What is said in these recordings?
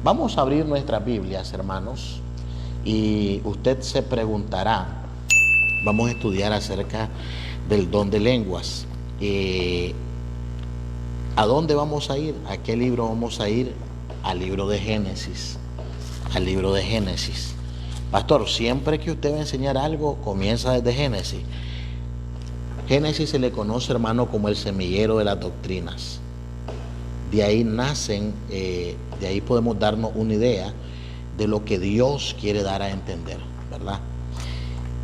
Vamos a abrir nuestras Biblias, hermanos, y usted se preguntará, vamos a estudiar acerca del don de lenguas. ¿A dónde vamos a ir? ¿A qué libro vamos a ir? Al libro de Génesis. Al libro de Génesis. Pastor, siempre que usted va a enseñar algo, comienza desde Génesis. Génesis se le conoce, hermano, como el semillero de las doctrinas. De ahí nacen, de ahí podemos darnos una idea de lo que Dios quiere dar a entender, ¿verdad?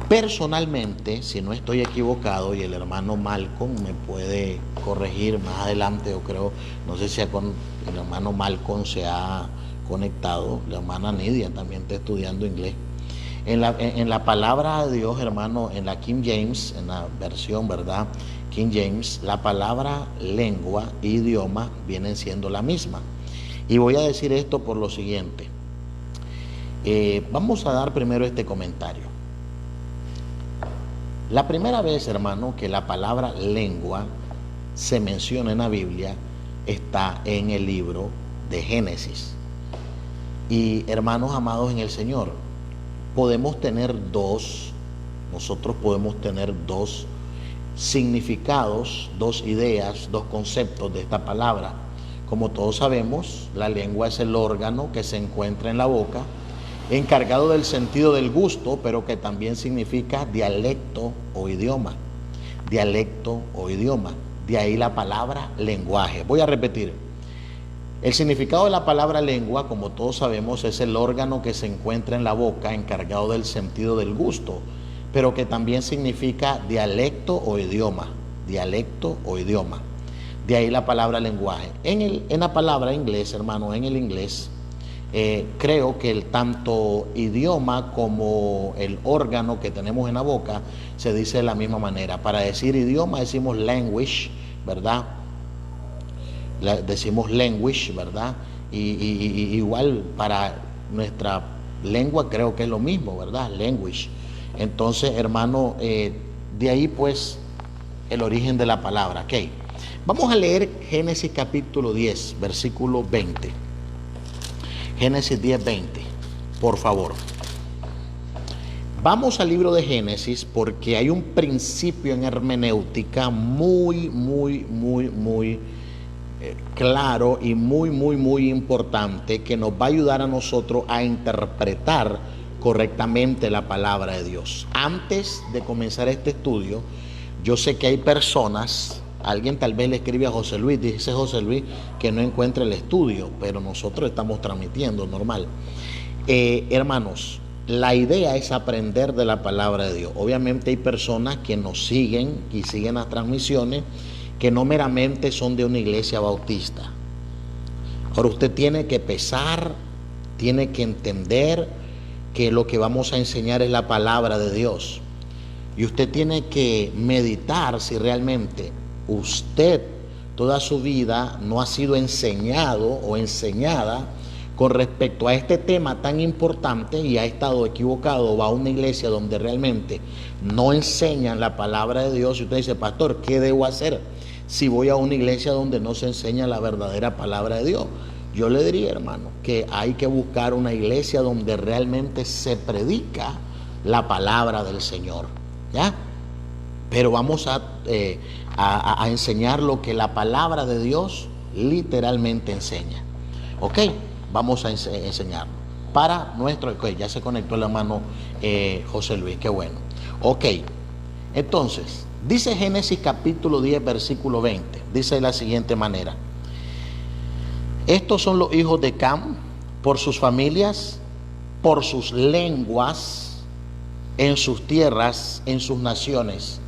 Personalmente, si no estoy equivocado, y el hermano Malcolm me puede corregir más adelante, yo creo, no sé si el hermano Malcolm se ha conectado, la hermana Nidia también está estudiando inglés. En la palabra de Dios, hermano, en la King James, en la versión, ¿verdad? King James, la palabra lengua e idioma vienen siendo la misma. Y voy a decir esto por lo siguiente. Vamos a dar primero este comentario. La primera vez, hermano, que la palabra lengua se menciona en la Biblia está en el libro de Génesis. Y hermanos amados en el Señor, nosotros podemos tener dos significados, dos ideas, dos conceptos de esta palabra. Como todos sabemos, la lengua es el órgano que se encuentra en la boca, encargado del sentido del gusto, pero que también significa dialecto o idioma. Dialecto o idioma. De ahí la palabra lenguaje. Voy a repetir. El significado de la palabra lengua, como todos sabemos, es el órgano que se encuentra en la boca, encargado del sentido del gusto, pero que también significa dialecto o idioma. Dialecto o idioma. De ahí la palabra lenguaje. En la palabra inglés, hermano, en el inglés, creo que el tanto idioma como el órgano que tenemos en la boca se dice de la misma manera. Para decir idioma decimos language, ¿verdad? Decimos language, ¿verdad? Y igual para nuestra lengua creo que es lo mismo, ¿verdad? Language. Entonces, hermano, de ahí pues el origen de la palabra. Ok. Vamos a leer Génesis capítulo 10, versículo 20. Génesis 10, 20, por favor. Vamos al libro de Génesis porque hay un principio en hermenéutica muy claro y muy importante que nos va a ayudar a nosotros a interpretar correctamente la palabra de Dios. Antes de comenzar este estudio, yo sé que hay personas, alguien tal vez le escribe a José Luis, dice José Luis que no encuentra el estudio, pero nosotros estamos transmitiendo normal. Hermanos, la idea es aprender de la palabra de Dios. Obviamente hay personas que nos siguen y siguen las transmisiones que no meramente son de una iglesia bautista. Ahora usted tiene que pesar, tiene que entender que lo que vamos a enseñar es la palabra de Dios. Y usted tiene que meditar si realmente usted toda su vida no ha sido enseñado o enseñada con respecto a este tema tan importante y ha estado equivocado o va a una iglesia donde realmente no enseñan la palabra de Dios. Y usted dice, pastor, ¿qué debo hacer si voy a una iglesia donde no se enseña la verdadera palabra de Dios? Yo le diría, hermano, que hay que buscar una iglesia donde realmente se predica la palabra del Señor, ¿ya? Pero vamos a enseñar lo que la palabra de Dios literalmente enseña. ¿Ok? Vamos a enseñarlo. Para nuestro... Ok, ya se conectó el hermano José Luis, qué bueno. Ok, entonces, dice Génesis capítulo 10, versículo 20. Dice de la siguiente manera. Estos son los hijos de Cam, por sus familias, por sus lenguas, en sus tierras, en sus naciones.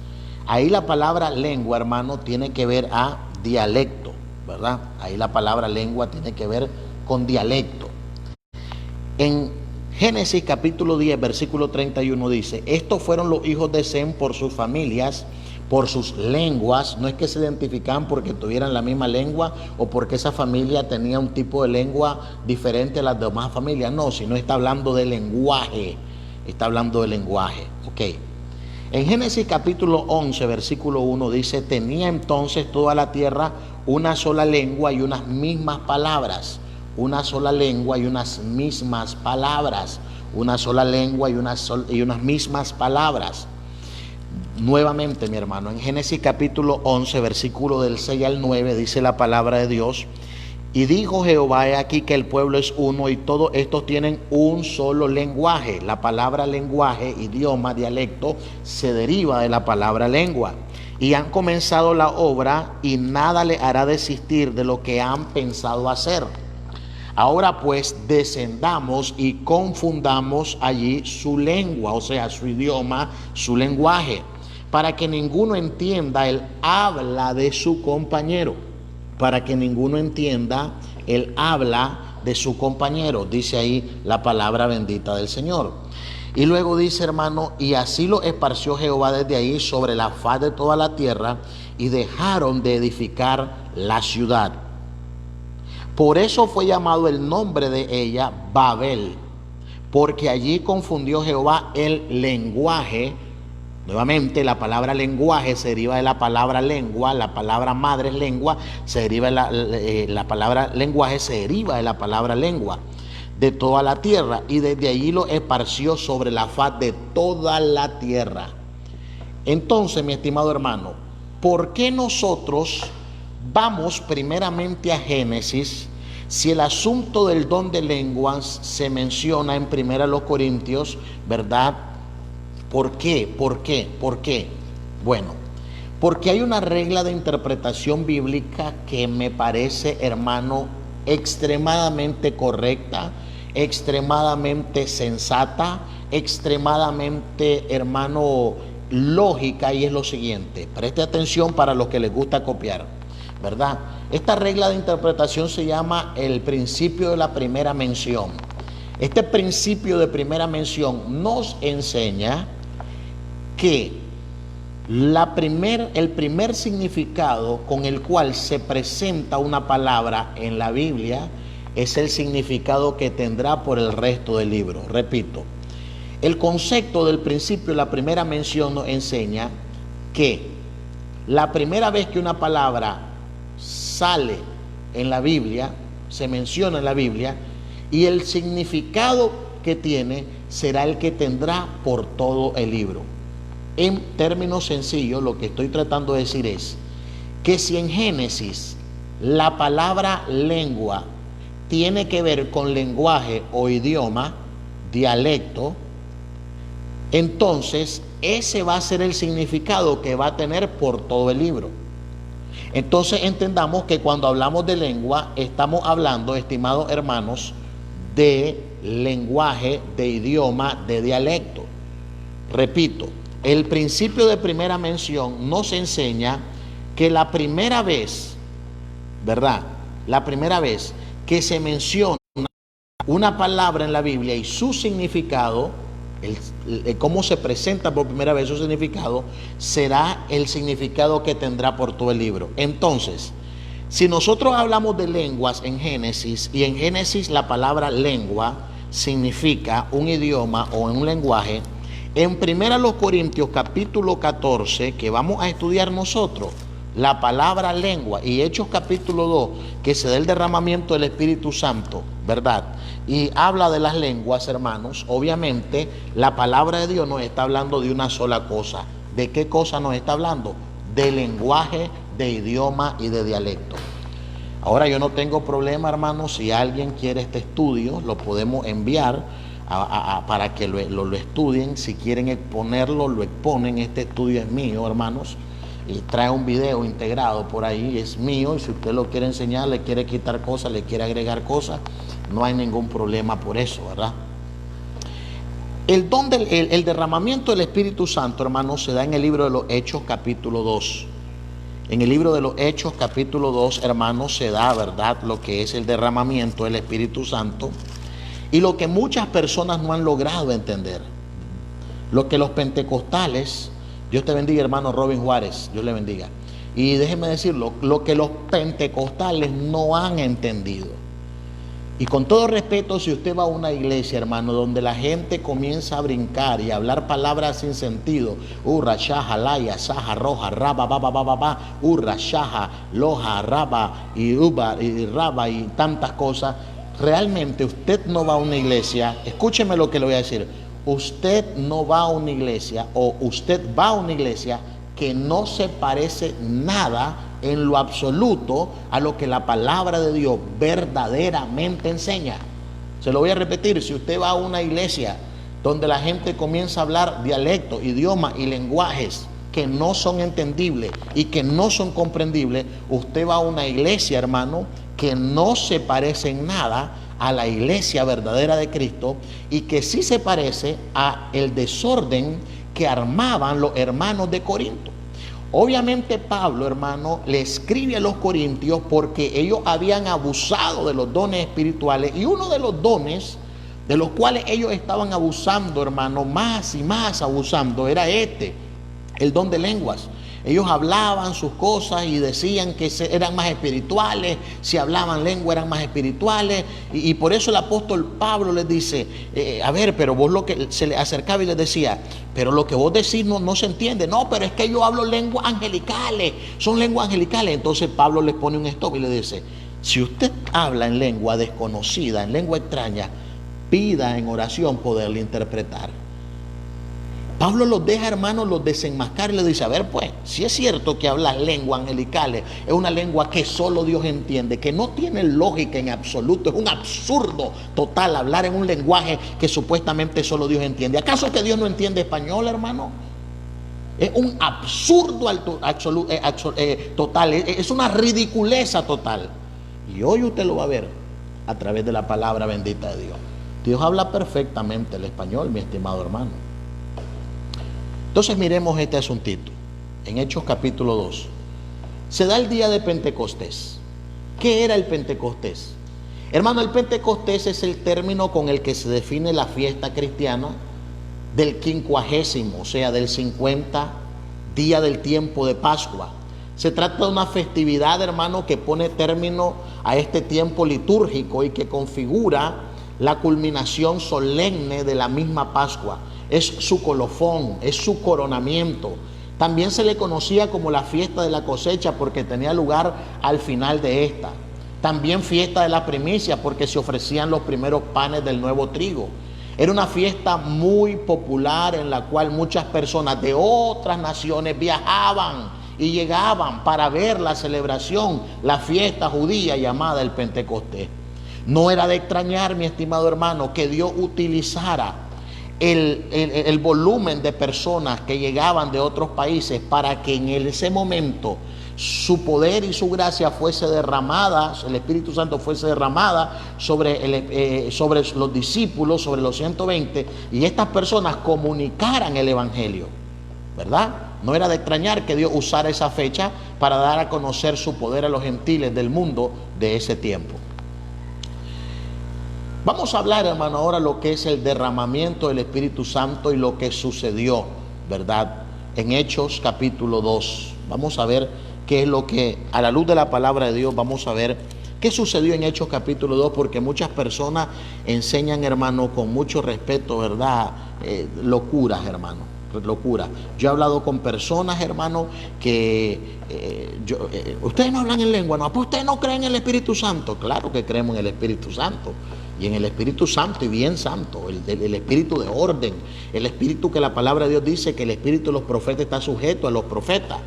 Ahí la palabra lengua, hermano, tiene que ver a dialecto, ¿verdad? Ahí la palabra lengua tiene que ver con dialecto. En Génesis capítulo 10, versículo 31 dice, estos fueron los hijos de Sem por sus familias, por sus lenguas. No es que se identificaban porque tuvieran la misma lengua o porque esa familia tenía un tipo de lengua diferente a las demás familias, no, sino está hablando de lenguaje, está hablando de lenguaje, ok. En Génesis capítulo 11, versículo 1 dice, tenía entonces toda la tierra una sola lengua y unas mismas palabras. una sola lengua y unas mismas palabras. Una sola lengua y unas mismas palabras. Nuevamente, mi hermano, en Génesis capítulo 11, versículo del 6 al 9, dice la palabra de Dios: y dijo Jehová, he aquí que el pueblo es uno y todos estos tienen un solo lenguaje. La palabra lenguaje, idioma, dialecto, se deriva de la palabra lengua. Y han comenzado la obra y nada le hará desistir de lo que han pensado hacer. Ahora pues descendamos y confundamos allí su lengua, o sea, su idioma, su lenguaje, para que ninguno entienda el habla de su compañero. Para que ninguno entienda el habla de su compañero, dice ahí la palabra bendita del Señor. Y luego dice, hermano, y así lo esparció Jehová desde ahí sobre la faz de toda la tierra, y dejaron de edificar la ciudad. Por eso fue llamado el nombre de ella Babel, porque allí confundió Jehová el lenguaje. Nuevamente, la palabra lenguaje se deriva de la palabra lengua, la palabra madre es lengua, se deriva de la palabra lenguaje se deriva de la palabra lengua, de toda la tierra, y desde allí lo esparció sobre la faz de toda la tierra. Entonces, mi estimado hermano, ¿por qué nosotros vamos primeramente a Génesis si el asunto del don de lenguas se menciona en 1 Corintios, verdad? ¿Por qué? ¿Por qué? ¿Por qué? Bueno, porque hay una regla de interpretación bíblica que me parece, hermano, extremadamente correcta, extremadamente sensata, extremadamente, hermano, lógica, y es lo siguiente. Preste atención para los que les gusta copiar, ¿verdad? Esta regla de interpretación se llama el principio de la primera mención. Este principio de primera mención nos enseña que el primer significado con el cual se presenta una palabra en la Biblia es el significado que tendrá por el resto del libro. Repito, el concepto del principio de la primera mención nos enseña que la primera vez que una palabra sale en la Biblia, se menciona en la Biblia, y el significado que tiene será el que tendrá por todo el libro. En términos sencillos, lo que estoy tratando de decir es que si en Génesis la palabra lengua tiene que ver con lenguaje o idioma, dialecto, entonces ese va a ser el significado que va a tener por todo el libro. Entonces entendamos que cuando hablamos de lengua estamos hablando, estimados hermanos, de lenguaje, de idioma, de dialecto. Repito, el principio de primera mención nos enseña que la primera vez, ¿verdad? La primera vez que se menciona una palabra en la Biblia y su significado, cómo se presenta por primera vez su significado, será el significado que tendrá por todo el libro. Entonces, si nosotros hablamos de lenguas en Génesis, y en Génesis la palabra lengua significa un idioma o un lenguaje, en 1 Corintios capítulo 14, que vamos a estudiar nosotros, la palabra lengua, y Hechos capítulo 2, que se da el derramamiento del Espíritu Santo, ¿verdad? Y habla de las lenguas, hermanos. Obviamente la palabra de Dios nos está hablando de una sola cosa. ¿De qué cosa nos está hablando? De lenguaje, de idioma y de dialecto. Ahora, yo no tengo problema, hermanos, si alguien quiere este estudio, lo podemos enviar para que lo estudien. Si quieren exponerlo, lo exponen. Este estudio es mío, hermanos, y trae un video integrado por ahí, es mío, y si usted lo quiere enseñar, le quiere quitar cosas, le quiere agregar cosas, no hay ningún problema por eso, ¿verdad? El derramamiento del Espíritu Santo, hermanos, se da en el libro de los Hechos capítulo 2. En el libro de los Hechos capítulo 2, hermanos, se da, ¿verdad?, lo que es el derramamiento del Espíritu Santo, y lo que muchas personas no han logrado entender, lo que los pentecostales, Dios te bendiga, hermano Robin Juárez, Dios le bendiga, y déjeme decirlo, lo que los pentecostales no han entendido. Y con todo respeto, si usted va a una iglesia, hermano, donde la gente comienza a brincar y a hablar palabras sin sentido, urra, shaha, laya, saja, roja, raba, ba, ba, ba, ba, ba, urra, shaha, loja, raba, y uba, y raba, y tantas cosas, realmente usted no va a una iglesia, escúcheme lo que le voy a decir, usted no va a una iglesia o usted va a una iglesia que no se parece nada en lo absoluto a lo que la palabra de Dios verdaderamente enseña. Se lo voy a repetir, si usted va a una iglesia donde la gente comienza a hablar dialectos, idiomas y lenguajes que no son entendibles y que no son comprendibles, usted va a una iglesia, hermano, que no se parece en nada a la iglesia verdadera de Cristo y que sí se parece a el desorden que armaban los hermanos de Corinto. Obviamente Pablo, hermano, le escribe a los corintios porque ellos habían abusado de los dones espirituales, y uno de los dones de los cuales ellos estaban abusando, hermano, más y más abusando, era el don de lenguas. Ellos hablaban sus cosas y decían que eran más espirituales, si hablaban lengua eran más espirituales, y por eso el apóstol Pablo les dice, a ver, pero vos, lo que se le acercaba y les decía, pero lo que vos decís no se entiende. No, pero es que yo hablo lenguas angelicales, son lenguas angelicales. Entonces Pablo les pone un stop y le dice, si usted habla en lengua desconocida, en lengua extraña, pida en oración poderle interpretar. Pablo los deja, hermanos, los desenmascara y le dice, a ver, pues, si es cierto que hablas lenguas angelicales, es una lengua que solo Dios entiende, que no tiene lógica en absoluto, es un absurdo total hablar en un lenguaje que supuestamente solo Dios entiende. ¿Acaso que Dios no entiende español, hermano? Es un absurdo total, es una ridiculeza total. Y hoy usted lo va a ver a través de la palabra bendita de Dios. Dios habla perfectamente el español, mi estimado hermano. Entonces miremos este asuntito. En Hechos capítulo 2. Se da el día de Pentecostés. ¿Qué era el Pentecostés? Hermano, el Pentecostés es el término con el que se define la fiesta cristiana del 50, o sea, del 50 día del tiempo de Pascua. Se trata de una festividad, hermano, que pone término a este tiempo litúrgico y que configura la culminación solemne de la misma Pascua. Es su colofón, es su coronamiento. También se le conocía como la fiesta de la cosecha porque tenía lugar al final de esta. También fiesta de la primicia porque se ofrecían los primeros panes del nuevo trigo. Era una fiesta muy popular en la cual muchas personas de otras naciones viajaban y llegaban para ver la celebración, la fiesta judía llamada el Pentecostés. No era de extrañar, mi estimado hermano, que Dios utilizara el volumen de personas que llegaban de otros países para que en ese momento su poder y su gracia fuese derramada, el Espíritu Santo fuese derramada sobre los discípulos, sobre los 120, y estas personas comunicaran el Evangelio, ¿verdad? No era de extrañar que Dios usara esa fecha para dar a conocer su poder a los gentiles del mundo de ese tiempo. Vamos a hablar, hermano, ahora lo que es el derramamiento del Espíritu Santo y lo que sucedió, ¿verdad? En Hechos capítulo 2. Vamos a ver qué es lo que, a la luz de la palabra de Dios, vamos a ver qué sucedió en Hechos capítulo 2, porque muchas personas enseñan, hermano, con mucho respeto, ¿verdad? Locuras, hermano, locura. Yo he hablado con personas, hermano, que ustedes no hablan en lengua, no, pues ustedes no creen en el Espíritu Santo. Claro que creemos en el Espíritu Santo, y en el Espíritu Santo y bien santo, el espíritu de orden, el espíritu que la palabra de Dios dice que el espíritu de los profetas está sujeto a los profetas.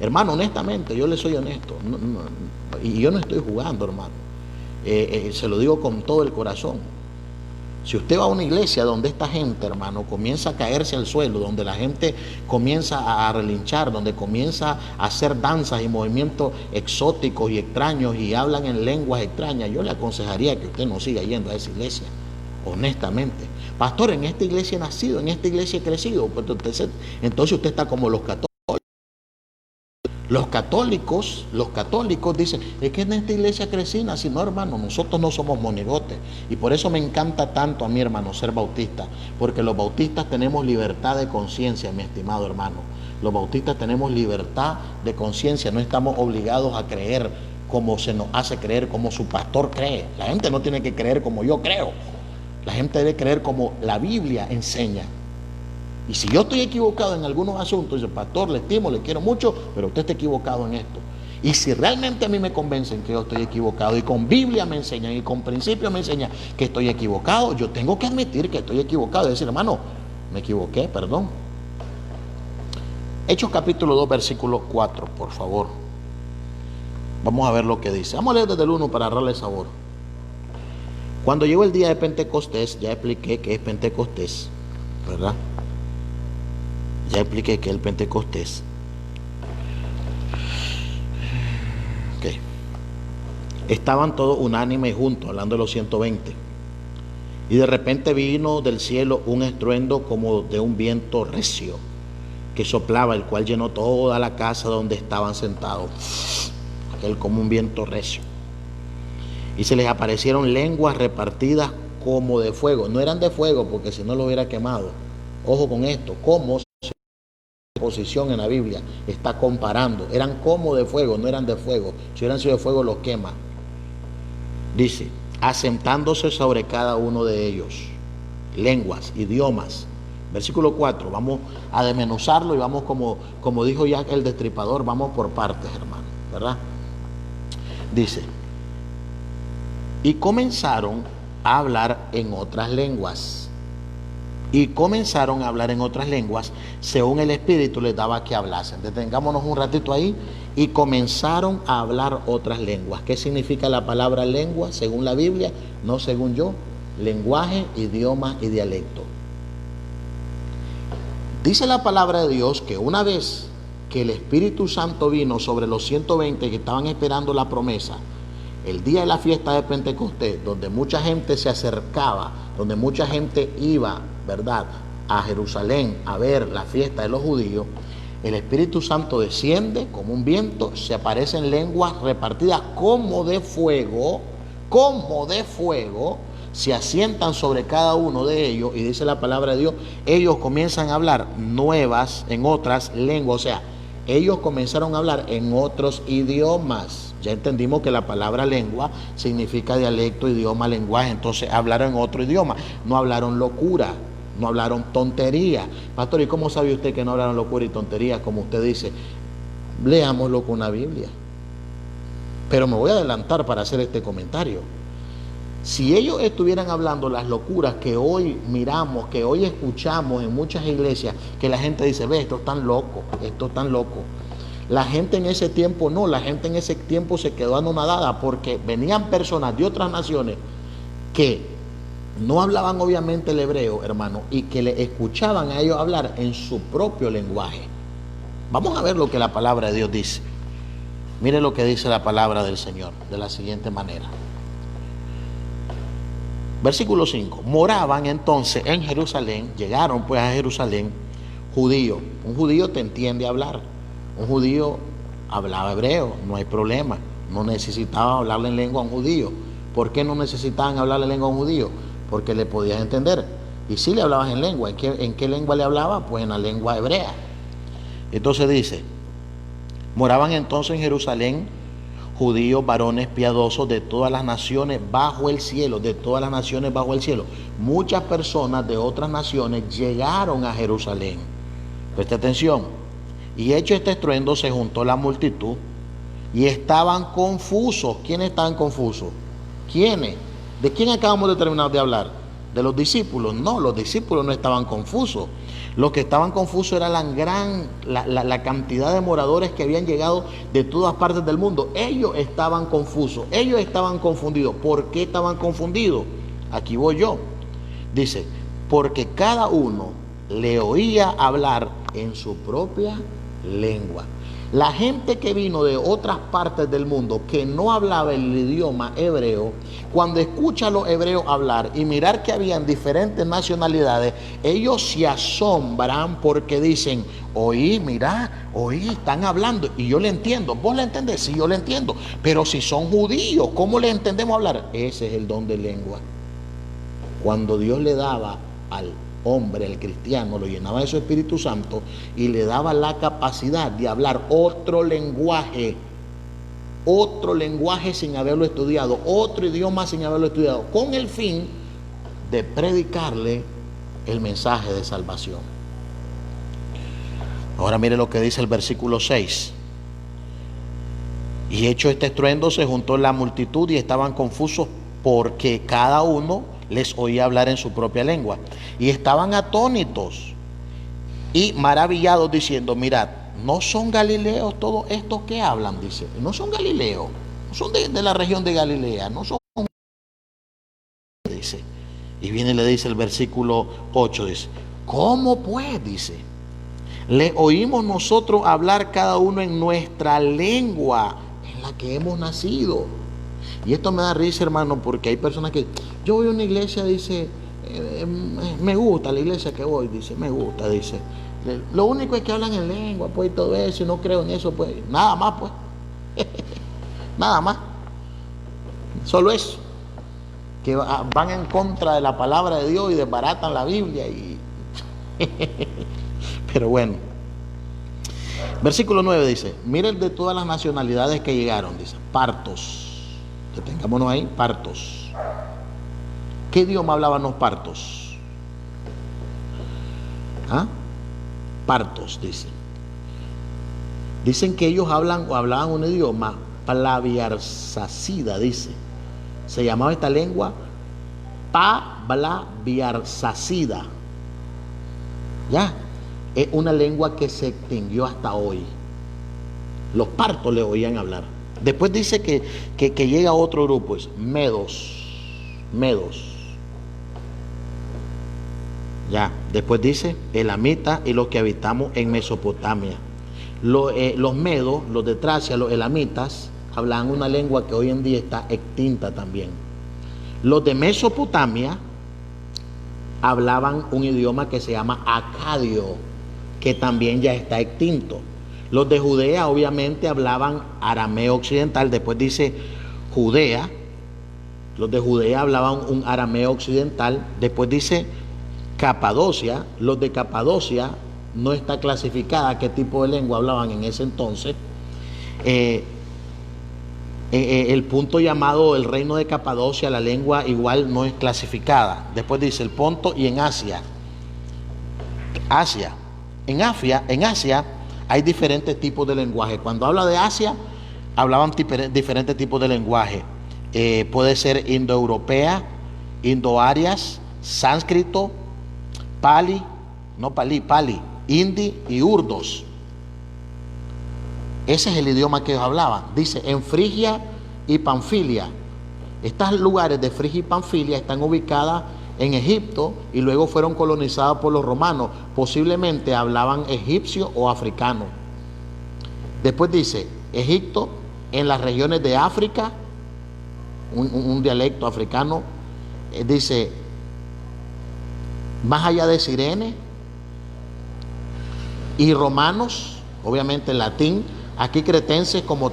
Hermano, honestamente, yo le soy honesto, y yo no estoy jugando, hermano, se lo digo con todo el corazón. Si usted va a una iglesia donde esta gente, hermano, comienza a caerse al suelo, donde la gente comienza a relinchar, donde comienza a hacer danzas y movimientos exóticos y extraños y hablan en lenguas extrañas, yo le aconsejaría que usted no siga yendo a esa iglesia, honestamente. Pastor, en esta iglesia he nacido, en esta iglesia he crecido. Entonces usted está como los católicos. Los católicos dicen, es que en esta iglesia crecí, nací. No, hermano, nosotros no somos monigotes. Y por eso me encanta tanto a mi hermano ser bautista, porque los bautistas tenemos libertad de conciencia, mi estimado hermano. Los bautistas tenemos libertad de conciencia, no estamos obligados a creer como se nos hace creer, como su pastor cree. La gente no tiene que creer como yo creo. La gente debe creer como la Biblia enseña. Y si yo estoy equivocado en algunos asuntos, dice, pastor, le estimo, le quiero mucho, pero usted está equivocado en esto. Y si realmente a mí me convencen que yo estoy equivocado, y con Biblia me enseñan, y con principios me enseñan que estoy equivocado, yo tengo que admitir que estoy equivocado y decir, hermano, me equivoqué, perdón. Hechos capítulo 2, versículo 4, por favor. Vamos a ver lo que dice. Vamos a leer desde el 1 para darle sabor. Cuando llegó el día de Pentecostés, ya expliqué que es Pentecostés, ¿verdad? Ya expliqué que es el Pentecostés. Ok. Estaban todos unánimes y juntos, hablando de los 120. Y de repente vino del cielo un estruendo como de un viento recio, que soplaba, el cual llenó toda la casa donde estaban sentados. Aquel como un viento recio. Y se les aparecieron lenguas repartidas como de fuego. No eran de fuego, porque si no lo hubiera quemado. Ojo con esto, como posición en la Biblia está comparando. Eran como de fuego, no eran de fuego. Si hubieran sido de fuego, los quema. Dice, asentándose sobre cada uno de ellos. Lenguas, idiomas. Versículo 4, vamos a desmenuzarlo y vamos como dijo ya el destripador, vamos por partes, hermano, ¿verdad? Dice, y comenzaron a hablar en otras lenguas. Y comenzaron a hablar en otras lenguas según el Espíritu les daba que hablasen. Detengámonos un ratito ahí. Y comenzaron a hablar otras lenguas. ¿Qué significa la palabra lengua según la Biblia? No según yo. Lenguaje, idioma y dialecto. Dice la palabra de Dios que una vez que el Espíritu Santo vino sobre los 120 que estaban esperando la promesa, el día de la fiesta de Pentecostés, donde mucha gente se acercaba, donde mucha gente iba, ¿verdad?, a Jerusalén a ver la fiesta de los judíos, el Espíritu Santo desciende como un viento, se aparecen lenguas repartidas como de fuego, se asientan sobre cada uno de ellos, y dice la palabra de Dios, ellos comienzan a hablar nuevas en otras lenguas, o sea, ellos comenzaron a hablar en otros idiomas. Ya entendimos que la palabra lengua significa dialecto, idioma, lenguaje. Entonces hablaron en otro idioma. No hablaron locura, no hablaron tontería. Pastor, ¿y cómo sabe usted que no hablaron locura y tontería? Como usted dice, leámoslo con la Biblia. Pero me voy a adelantar para hacer este comentario. Si ellos estuvieran hablando las locuras que hoy miramos, que hoy escuchamos en muchas iglesias, que la gente dice, ve, esto es tan loco, esto es tan loco. La gente en ese tiempo no, la gente en ese tiempo se quedó anonadada porque venían personas de otras naciones que no hablaban obviamente el hebreo, hermano, y que le escuchaban a ellos hablar en su propio lenguaje. Vamos a ver lo que la palabra de Dios dice. Mire lo que dice la palabra del Señor de la siguiente manera. Versículo 5. Moraban entonces en Jerusalén, llegaron pues a Jerusalén, judíos. Un judío te entiende hablar. Un judío hablaba hebreo, no hay problema. No necesitaba hablarle en lengua a un judío. ¿Por qué no necesitaban hablarle en lengua a un judío? Porque le podías entender. Y si le hablabas en lengua, ¿en qué lengua le hablaba? Pues en la lengua hebrea. Entonces dice, moraban entonces en Jerusalén judíos, varones piadosos de todas las naciones bajo el cielo, de todas las naciones bajo el cielo. Muchas personas de otras naciones llegaron a Jerusalén. Preste atención. Y hecho este estruendo, se juntó la multitud y estaban confusos. ¿Quiénes estaban confusos? ¿Quiénes? ¿De quién acabamos de terminar de hablar? ¿De los discípulos? No, los discípulos no estaban confusos. Los que estaban confusos era la cantidad de moradores que habían llegado de todas partes del mundo. Ellos estaban confusos, ellos estaban confundidos. ¿Por qué estaban confundidos? Aquí voy yo. Dice, porque cada uno le oía hablar en su propia lengua. La gente que vino de otras partes del mundo que no hablaba el idioma hebreo, cuando escucha a los hebreos hablar y mirar que habían diferentes nacionalidades, ellos se asombran porque dicen, oí, mira, oí, están hablando. Y yo le entiendo. ¿Vos le entendés? Sí, yo le entiendo. Pero si son judíos, ¿cómo le entendemos hablar? Ese es el don de lengua. Cuando Dios le daba al hombre, el cristiano, lo llenaba de su Espíritu Santo y le daba la capacidad de hablar otro lenguaje sin haberlo estudiado, otro idioma sin haberlo estudiado, con el fin de predicarle el mensaje de salvación. Ahora mire lo que dice el versículo 6. Y hecho este estruendo, se juntó la multitud y estaban confusos porque cada uno les oía hablar en su propia lengua. Y estaban atónitos y maravillados diciendo, mirad, ¿no son galileos todos estos que hablan? Dice, no son galileos, no son de la región de Galilea, no son, dice. Y viene y le dice el versículo 8, dice, ¿cómo pues? Dice, le oímos nosotros hablar cada uno en nuestra lengua en la que hemos nacido. Y esto me da risa, hermano, porque hay personas que, yo voy a una iglesia, dice, me gusta la iglesia que voy, dice, me gusta, dice. Lo único es que hablan en lengua, pues, y todo eso, y no creo en eso, pues, nada más, pues. Nada más. Solo eso. Que van en contra de la palabra de Dios y desbaratan la Biblia. Pero bueno. Versículo 9 dice, miren de todas las nacionalidades que llegaron, dice, partos. Detengámonos ahí, partos. ¿Qué idioma hablaban los partos? ¿Ah? Partos, dice. Dicen que ellos hablaban un idioma palabiarsacida, dice. Se llamaba esta lengua palabiarsacida. Ya, es una lengua que se extinguió hasta hoy. Los partos le oían hablar. Después dice que llega otro grupo, es medos. Ya, después dice elamitas y los que habitamos en Mesopotamia. Los medos, los de Tracia, los elamitas, hablaban una lengua que hoy en día está extinta también. Los de Mesopotamia hablaban un idioma que se llama acadio, que también ya está extinto. Los de Judea obviamente hablaban arameo occidental. Después dice Judea. Los de Judea hablaban un arameo occidental. Después dice Capadocia. Los de Capadocia no está clasificada qué tipo de lengua hablaban en ese entonces. El punto llamado el reino de Capadocia, la lengua igual no es clasificada. Después dice el Ponto y en Asia. En Asia hay diferentes tipos de lenguaje. Cuando habla de Asia, hablaban diferentes tipos de lenguaje. Puede ser indoeuropea, indoarias, sánscrito, pali, hindi y urdos. Ese es el idioma que ellos hablaban. Dice, en Frigia y Panfilia. Estos lugares de Frigia y Panfilia están ubicadas en Egipto y luego fueron colonizados por los romanos. Posiblemente hablaban egipcio o africano. Después dice, Egipto, en las regiones de África, un dialecto africano. Dice, más allá de Cirene, y romanos, obviamente latín. Aquí cretenses como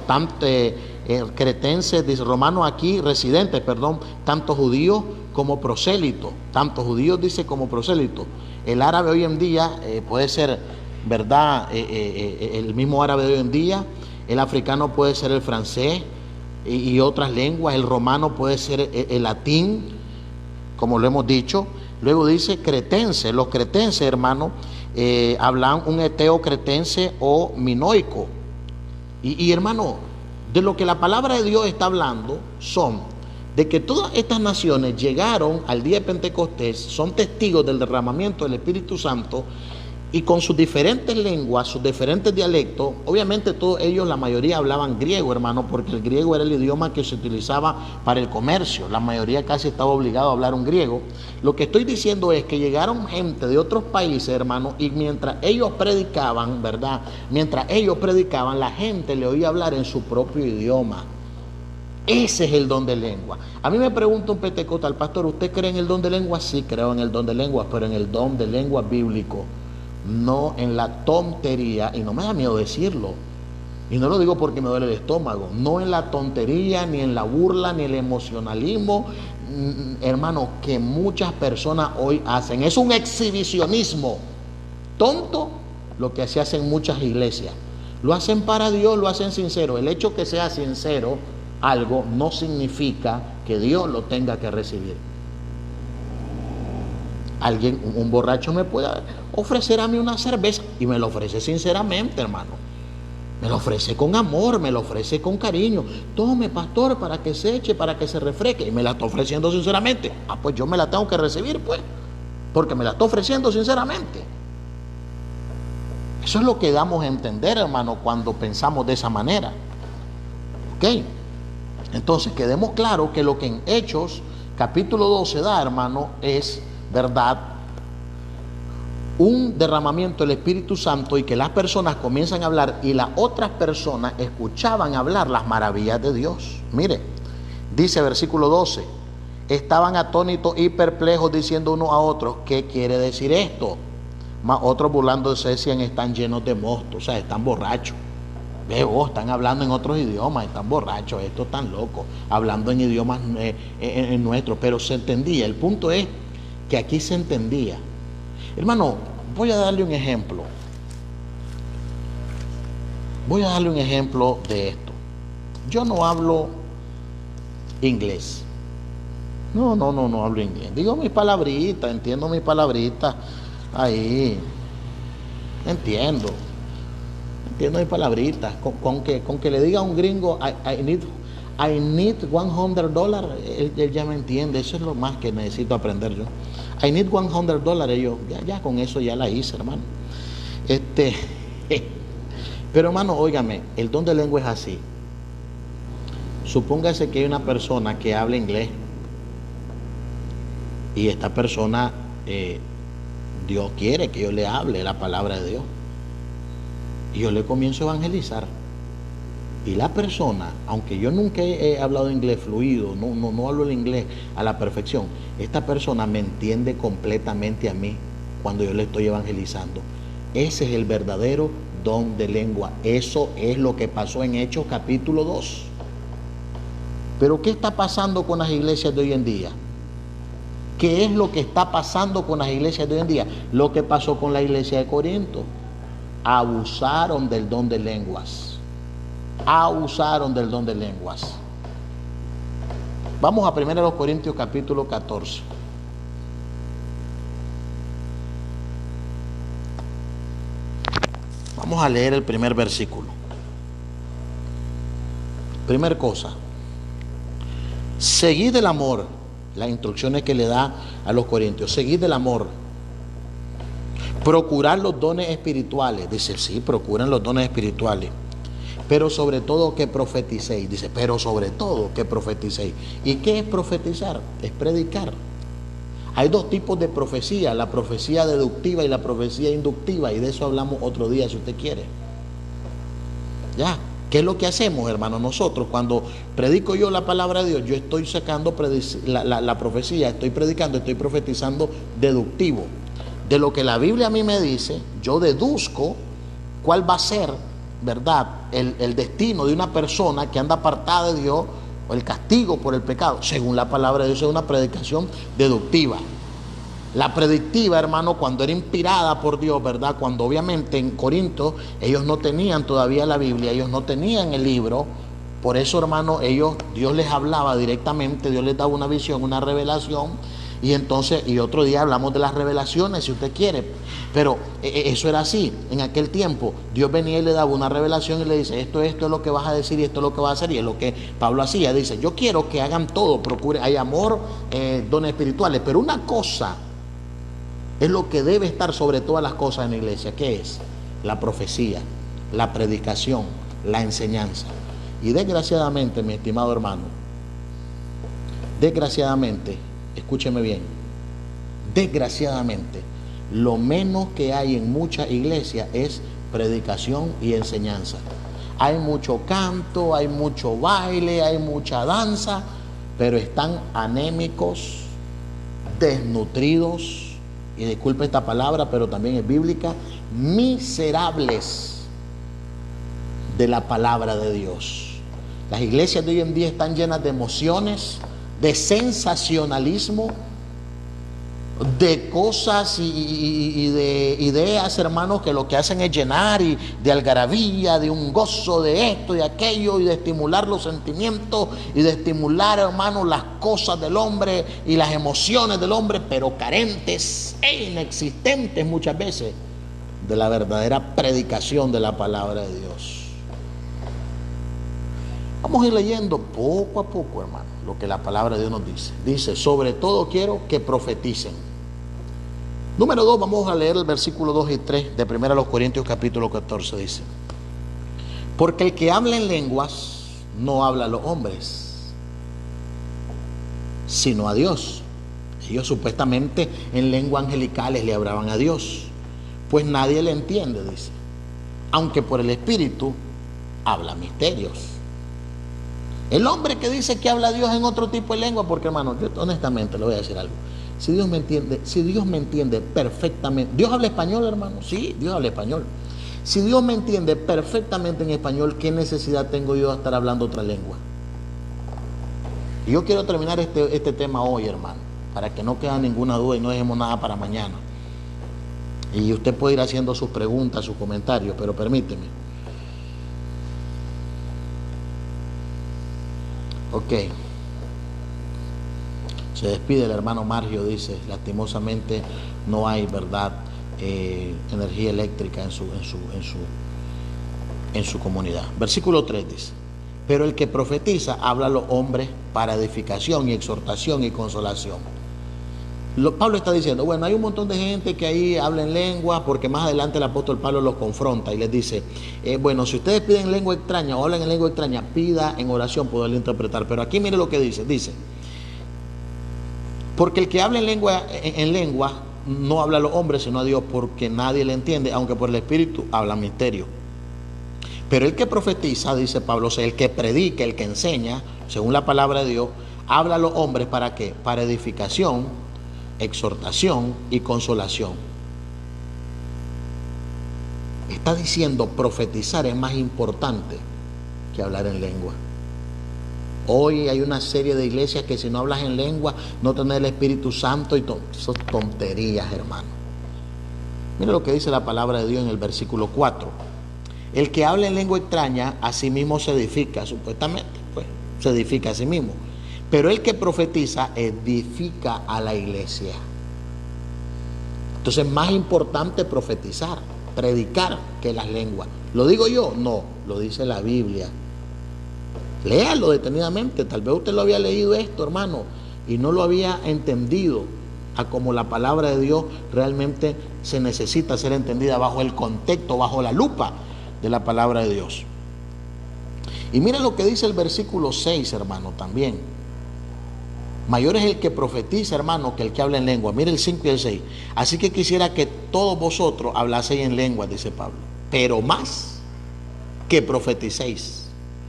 cretenses, dice romanos aquí, residentes, tanto judíos como prosélitos. Tanto judíos dice como prosélitos. El árabe hoy en día puede ser, ¿verdad? El mismo árabe de hoy en día. El africano puede ser el francés y otras lenguas. El romano puede ser el latín, como lo hemos dicho. Luego dice cretense. Los cretenses, hermano, hablan un eteo cretense o minoico. Y hermano, de lo que la palabra de Dios está hablando son de que todas estas naciones llegaron al día de Pentecostés, son testigos del derramamiento del Espíritu Santo, y con sus diferentes lenguas, sus diferentes dialectos. Obviamente todos ellos, la mayoría hablaban griego, hermano, porque el griego era el idioma que se utilizaba para el comercio. La mayoría casi estaba obligado a hablar un griego. Lo que estoy diciendo es que llegaron gente de otros países, hermano, y mientras ellos predicaban, ¿verdad? Mientras ellos predicaban, la gente le oía hablar en su propio idioma. Ese es el don de lengua. A mí me pregunta un pentecostal, pastor, ¿usted cree en el don de lengua? Sí, creo en el don de lengua, pero en el don de lengua bíblico. No en la tontería, y no me da miedo decirlo, y no lo digo porque me duele el estómago, no en la tontería, ni en la burla, ni el emocionalismo, hermano, que muchas personas hoy hacen. Es un exhibicionismo tonto lo que se hace en muchas iglesias. Lo hacen para Dios, lo hacen sincero. El hecho que sea sincero algo no significa que Dios lo tenga que recibir. Alguien, un borracho me puede ofrecer a mí una cerveza y me lo ofrece sinceramente, hermano. Me lo ofrece con amor, me lo ofrece con cariño. Tome, pastor, para que se eche, para que se refresque. Y me la está ofreciendo sinceramente. Ah, pues yo me la tengo que recibir, pues. Porque me la está ofreciendo sinceramente. Eso es lo que damos a entender, hermano, cuando pensamos de esa manera. ¿Ok? Entonces, quedemos claros que lo que en Hechos, capítulo 12 da, hermano, es, ¿verdad?, un derramamiento del Espíritu Santo, y que las personas comienzan a hablar y las otras personas escuchaban hablar las maravillas de Dios. Mire, dice versículo 12, estaban atónitos y perplejos diciendo unos a otros, ¿qué quiere decir esto? Más otros burlándose decían, están llenos de mosto, o sea, están borrachos. Veo, están hablando en otros idiomas, están borrachos, estos están locos, hablando en idiomas en nuestros, pero se entendía. El punto es que aquí se entendía. Hermano, voy a darle un ejemplo. Voy a darle un ejemplo de esto. Yo no hablo inglés. No hablo inglés. Digo mis palabritas, entiendo mis palabritas. Ahí. Entiendo mis palabritas. Con que le diga a un gringo, I need $100, él ya me entiende. Eso es lo más que necesito aprender yo. I need $100, yo, ya con eso ya la hice, hermano. Pero hermano, óigame, el don de lengua es así. Supóngase que hay una persona que habla inglés, y esta persona, Dios quiere que yo le hable la palabra de Dios, y yo le comienzo a evangelizar. Y la persona, aunque yo nunca he hablado inglés fluido, no hablo el inglés a la perfección, esta persona me entiende completamente a mí cuando yo le estoy evangelizando. Ese es el verdadero don de lengua. Eso es lo que pasó en Hechos capítulo 2. Pero ¿qué está pasando con las iglesias de hoy en día? ¿Qué es lo que está pasando con las iglesias de hoy en día? Lo que pasó con la iglesia de Corinto. Abusaron del don de lenguas. Abusaron del don de lenguas. Vamos a 1 Corintios capítulo 14. Vamos a leer el primer versículo. Primer cosa, seguid el amor. Las instrucciones que le da a los corintios: seguid el amor, procurar los dones espirituales. Dice, sí, procuren los dones espirituales, pero sobre todo que profeticéis. Dice, pero sobre todo que profeticéis. ¿Y qué es profetizar? Es predicar. Hay dos tipos de profecía: la profecía deductiva y la profecía inductiva, y de eso hablamos otro día si usted quiere. Ya, ¿qué es lo que hacemos, hermano? Nosotros, cuando predico yo la palabra de Dios, yo estoy sacando la profecía, estoy predicando, estoy profetizando deductivo. De lo que la Biblia a mí me dice, yo deduzco cuál va a ser, ¿verdad?, el destino de una persona que anda apartada de Dios, o el castigo por el pecado. Según la palabra de Dios, es una predicación deductiva. La predictiva, hermano, cuando era inspirada por Dios, ¿verdad?, cuando obviamente en Corinto ellos no tenían todavía la Biblia, ellos no tenían el libro. Por eso, hermano, Dios les hablaba directamente, Dios les daba una visión, una revelación. Y entonces, y otro día hablamos de las revelaciones, si usted quiere. Pero eso era así. En aquel tiempo, Dios venía y le daba una revelación y le dice, esto es lo que vas a decir y esto es lo que vas a hacer. Y es lo que Pablo hacía. Dice, yo quiero que hagan todo, procure, hay amor, dones espirituales. Pero una cosa es lo que debe estar sobre todas las cosas en la iglesia. ¿Qué es? La profecía, la predicación, la enseñanza. Y desgraciadamente, mi estimado hermano, desgraciadamente, escúcheme bien, desgraciadamente, lo menos que hay en muchas iglesias es predicación y enseñanza. Hay mucho canto, hay mucho baile, hay mucha danza, pero están anémicos, desnutridos, y disculpe esta palabra, pero también es bíblica, miserables de la palabra de Dios. Las iglesias de hoy en día están llenas de emociones, de sensacionalismo, de cosas y de ideas, hermanos, que lo que hacen es llenar y de algarabía, de un gozo de esto y aquello, y de estimular los sentimientos y de estimular, hermanos, las cosas del hombre y las emociones del hombre, pero carentes e inexistentes muchas veces de la verdadera predicación de la palabra de Dios. Vamos a ir leyendo poco a poco, hermano, lo que la palabra de Dios nos dice. Dice, sobre todo quiero que profeticen. Número 2, vamos a leer el versículo 2 y 3 de 1 Corintios capítulo 14, dice. Porque el que habla en lenguas no habla a los hombres, sino a Dios. Ellos supuestamente en lenguas angelicales le hablaban a Dios, pues nadie le entiende, dice. Aunque por el Espíritu habla misterios. El hombre que dice que habla a Dios en otro tipo de lengua, porque hermano, yo honestamente le voy a decir algo. Si Dios me entiende perfectamente, ¿Dios habla español, hermano? Sí, Dios habla español. Si Dios me entiende perfectamente en español, ¿qué necesidad tengo yo de estar hablando otra lengua? Y yo quiero terminar este tema hoy, hermano, para que no quede ninguna duda y no dejemos nada para mañana. Y usted puede ir haciendo sus preguntas, sus comentarios, pero permíteme. Ok. Se despide el hermano Margio, dice, lastimosamente no hay, ¿verdad?, energía eléctrica en su comunidad. Versículo 3 dice, pero el que profetiza habla a los hombres para edificación y exhortación y consolación. Pablo está diciendo, bueno, hay un montón de gente que ahí habla en lengua, porque más adelante el apóstol Pablo los confronta y les dice, bueno, si ustedes piden lengua extraña o hablan en lengua extraña, pida en oración poderlo interpretar. Pero aquí mire lo que dice, porque el que habla en lengua no habla a los hombres, sino a Dios, porque nadie le entiende, aunque por el Espíritu habla misterio. Pero el que profetiza, dice Pablo, o sea, el que predica, el que enseña, según la palabra de Dios, habla a los hombres ¿para qué? Para edificación, exhortación y consolación. Está diciendo, profetizar es más importante que hablar en lengua. Hoy hay una serie de iglesias que si no hablas en lengua, no tenés el Espíritu Santo y son tonterías, hermano. Mira lo que dice la palabra de Dios en el versículo 4. El que habla en lengua extraña, a sí mismo se edifica, supuestamente, pues, se edifica a sí mismo. Pero el que profetiza, edifica a la iglesia. Entonces es más importante profetizar, predicar, que las lenguas. ¿Lo digo yo? No, lo dice la Biblia. Léalo detenidamente. Tal vez usted lo había leído esto, hermano, y no lo había entendido a como la palabra de Dios realmente se necesita ser entendida bajo el contexto, bajo la lupa de la palabra de Dios. Y mira lo que dice el versículo 6, hermano, también. Mayor es el que profetiza, hermano, que el que habla en lengua. Mire el 5 y el 6. Así que quisiera que todos vosotros hablaseis en lengua, dice Pablo, pero más que profeticéis.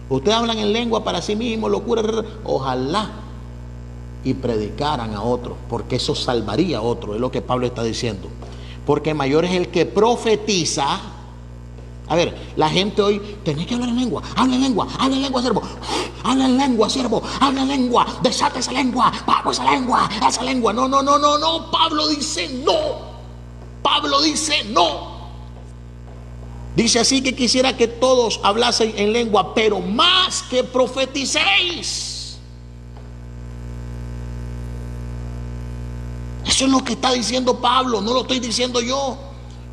Ustedes hablan en lengua para sí mismos, locura, ojalá y predicaran a otros, porque eso salvaría a otros, es lo que Pablo está diciendo. Porque mayor es el que profetiza. A ver, la gente hoy, tenés que hablar en lengua, habla en lengua, siervo, habla en lengua, siervo, habla en lengua, desata esa lengua, vamos esa lengua, no, Pablo dice no. Dice así que quisiera que todos hablasen en lengua, pero más que profeticéis. Eso es lo que está diciendo Pablo, no lo estoy diciendo yo.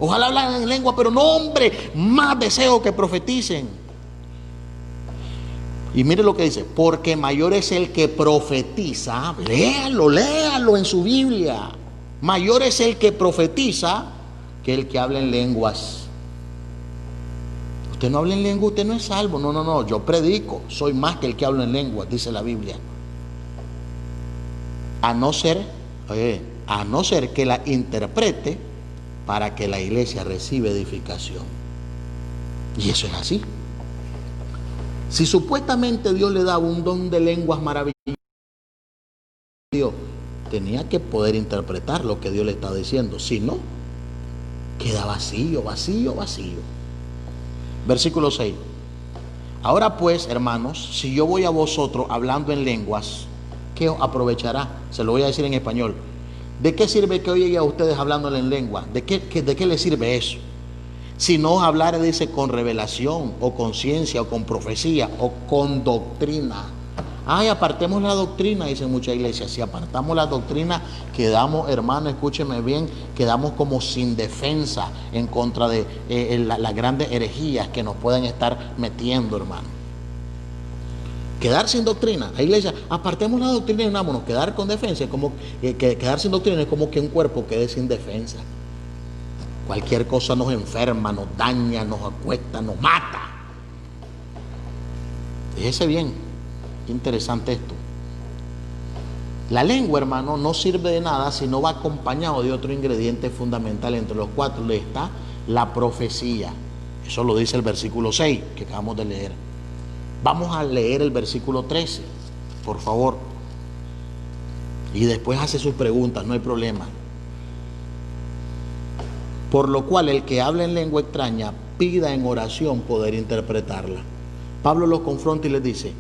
Ojalá hablen en lengua, pero no, hombre, más deseo que profeticen. Y mire lo que dice, porque mayor es el que profetiza. Léalo en su Biblia. Mayor es el que profetiza que el que habla en lenguas. Usted no habla en lengua, usted no es salvo. No, yo predico, soy más que el que habla en lengua, dice la Biblia. A no ser que la interprete para que la iglesia reciba edificación. Y eso es así. Si supuestamente Dios le daba un don de lenguas maravilloso, Dios tenía que poder interpretar lo que Dios le está diciendo. Si no, queda vacío. Versículo 6. Ahora pues, hermanos, si yo voy a vosotros hablando en lenguas, ¿qué os aprovechará? Se lo voy a decir en español. ¿De qué sirve que yo llegue a ustedes hablándole en lengua? ¿De qué les sirve eso? Si no hablar, dice, con revelación, o con ciencia, o con profecía, o con doctrina. Apartemos la doctrina, dicen muchas iglesias. Si apartamos la doctrina, quedamos, hermano, escúcheme bien, quedamos como sin defensa en contra de las grandes herejías que nos pueden estar metiendo, hermano. Quedar sin doctrina. La iglesia, apartemos la doctrina y unámonos. Quedar con defensa es como quedar sin doctrina es como que un cuerpo quede sin defensa. Cualquier cosa nos enferma, nos daña, nos acuesta, nos mata. Fíjese bien, qué interesante esto. La lengua, hermano, no sirve de nada si no va acompañado de otro ingrediente fundamental, entre los cuatro está la profecía. Eso lo dice el versículo 6 que acabamos de leer. Vamos a leer el versículo 13, por favor. Y después hace sus preguntas, no hay problema. Por lo cual el que habla en lengua extraña pida en oración poder interpretarla. Pablo los confronta y les dice,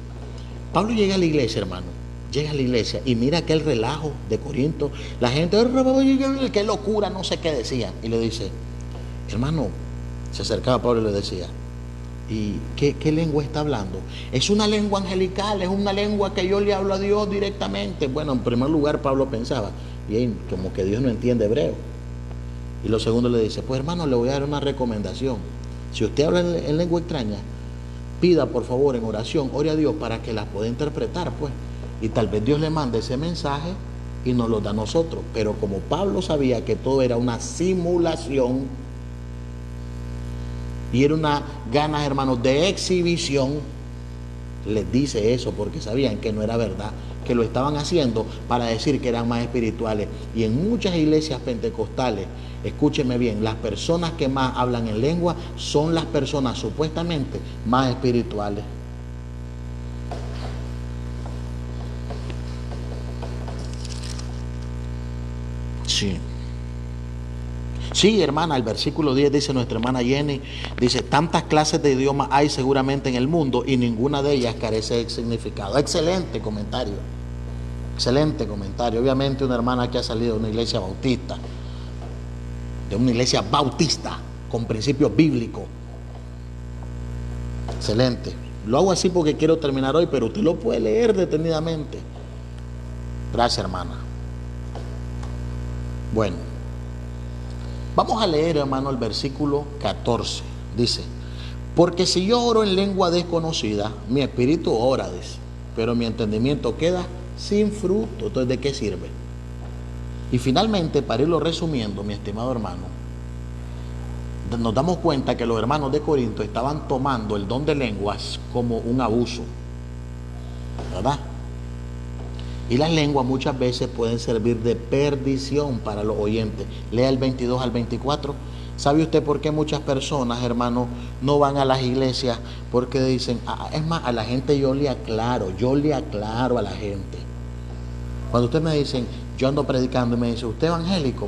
Pablo llega a la iglesia, hermano, llega a la iglesia y mira aquel relajo de Corinto, la gente, qué locura, no sé qué decían, y le dice, hermano, se acercaba a Pablo y le decía, ¿y qué lengua está hablando? Es una lengua angelical, es una lengua que yo le hablo a Dios directamente. Bueno, en primer lugar Pablo pensaba, bien, como que Dios no entiende hebreo. Y lo segundo le dice, pues hermano, le voy a dar una recomendación. Si usted habla en lengua extraña, pida por favor en oración, ore a Dios para que las pueda interpretar, pues. Y tal vez Dios le mande ese mensaje y nos lo da a nosotros. Pero como Pablo sabía que todo era una simulación y era una ganas, hermanos, de exhibición, les dice eso porque sabían que no era verdad, que lo estaban haciendo para decir que eran más espirituales. Y en muchas iglesias pentecostales, escúcheme bien, las personas que más hablan en lengua son las personas supuestamente más espirituales. Sí, hermana, el versículo 10 dice nuestra hermana Jenny, dice, tantas clases de idiomas hay seguramente en el mundo y ninguna de ellas carece de significado. Excelente comentario, excelente comentario. Obviamente una hermana que ha salido de una iglesia bautista, con principios bíblicos. Excelente. Lo hago así porque quiero terminar hoy, pero usted lo puede leer detenidamente. Gracias, hermana. Bueno, vamos a leer, hermano, el versículo 14. Dice, porque si yo oro en lengua desconocida, mi espíritu ora, dice, pero mi entendimiento queda sin fruto. Entonces, ¿de qué sirve? Y finalmente, para irlo resumiendo, mi estimado hermano, nos damos cuenta que los hermanos de Corinto estaban tomando el don de lenguas como un abuso, ¿verdad? Y las lenguas muchas veces pueden servir de perdición para los oyentes. Lea el 22 al 24. ¿Sabe usted por qué muchas personas, hermano, no van a las iglesias? Porque dicen, es más, a la gente yo le aclaro a la gente. Cuando ustedes me dicen, yo ando predicando y me dice, ¿usted es evangélico?